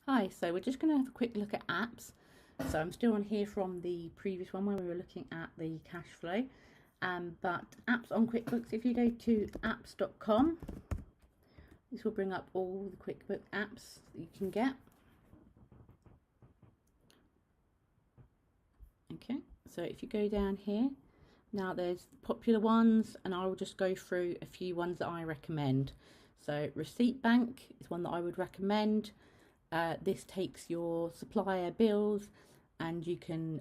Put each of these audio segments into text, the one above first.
Hi, so we're just going to have a quick look at apps. So I'm still on here from the previous one where we were looking at the cash flow. But apps on QuickBooks, if you go to apps.com, this will bring up all the QuickBooks apps that you can get. Okay, so if you go down here, now there's popular ones, and I will just go through a few ones that I recommend. So Receipt Bank is one that I would recommend. This takes your supplier bills and you can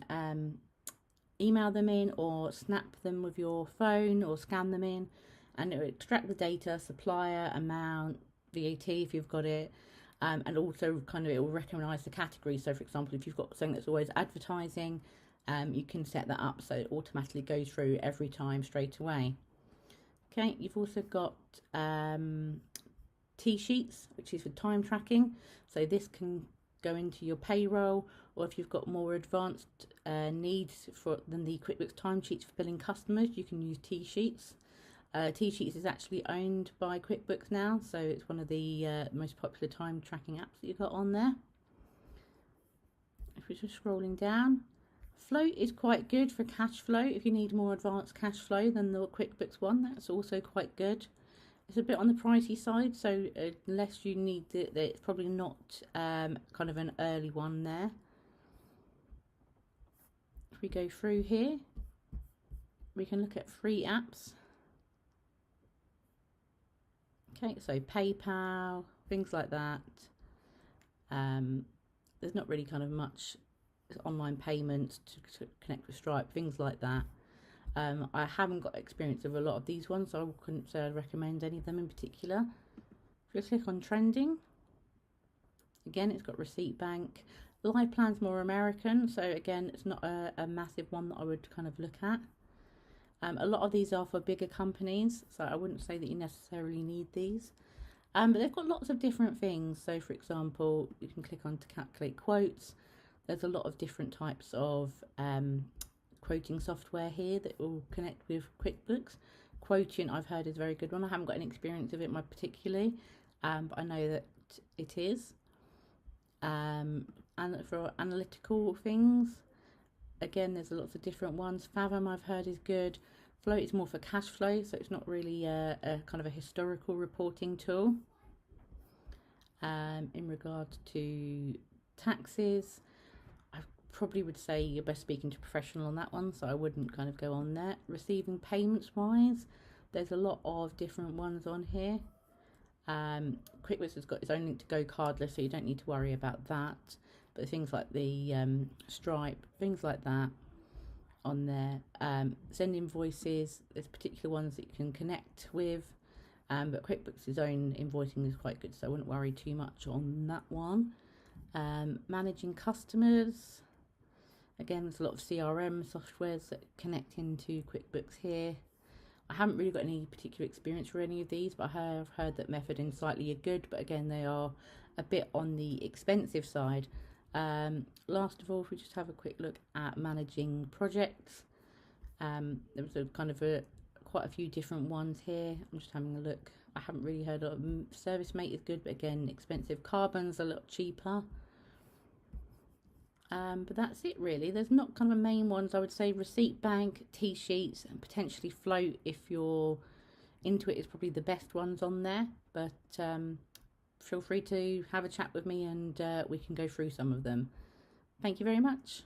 email them in or snap them with your phone or scan them in, and it will extract the data, supplier, amount, VAT if you've got it, and also it will recognise the category. So for example, if you've got something that's always advertising, you can set that up so it automatically goes through every time straight away. Okay, you've also got T-sheets, which is for time tracking. So this can go into your payroll, or if you've got more advanced needs than the QuickBooks timesheets for billing customers, you can use T-sheets. T-sheets is actually owned by QuickBooks now, so it's one of the most popular time tracking apps that you've got on there. If we're just scrolling down, Float is quite good for cash flow. If you need more advanced cash flow than the QuickBooks one, that's also quite good. It's a bit on the pricey side, so unless you need it, it's probably not kind of an early one there. If we go through here, we can look at free apps. Okay, so PayPal, things like that. There's not really kind of much online payments to connect with Stripe, things like that. I haven't got experience of a lot of these ones, so I couldn't say I'd recommend any of them in particular. If you click on trending, again, it's got Receipt Bank. Live Plan's more American, so again, it's not a massive one that I would kind of look at. A lot of these are for bigger companies, so I wouldn't say that you necessarily need these. But they've got lots of different things. So for example, you can click on to calculate quotes. There's a lot of different types of quoting software here that will connect with QuickBooks. Quotient, I've heard, is a very good one. I haven't got any experience of it particularly, but I know that it is. And for analytical things, again, there's lots of different ones. Fathom, I've heard, is good. Float is more for cash flow, so it's not really a kind of a historical reporting tool. In regards to taxes, I probably would say you're best speaking to a professional on that one, so I wouldn't kind of go on there. Receiving payments wise, there's a lot of different ones on here. QuickBooks has got its own link to go cardless, so you don't need to worry about that. But things like the Stripe, things like that on there. Send invoices, there's particular ones that you can connect with. But QuickBooks' own invoicing is quite good, so I wouldn't worry too much on that one. Managing customers, again, there's a lot of CRM softwares that connect into QuickBooks here. I haven't really got any particular experience for any of these, but I have heard that Method and Slightly are good, but again, they are a bit on the expensive side. Last of all, if we just have a quick look at managing projects, there was quite a few different ones here. I'm just having a look. I haven't really heard of ServiceMate is good, but again, expensive. Carbon's a lot cheaper. But that's it really. There's not kind of main ones. I would say Receipt Bank, T-sheets, and potentially Float if you're into it is probably the best ones on there. But feel free to have a chat with me and we can go through some of them. Thank you very much.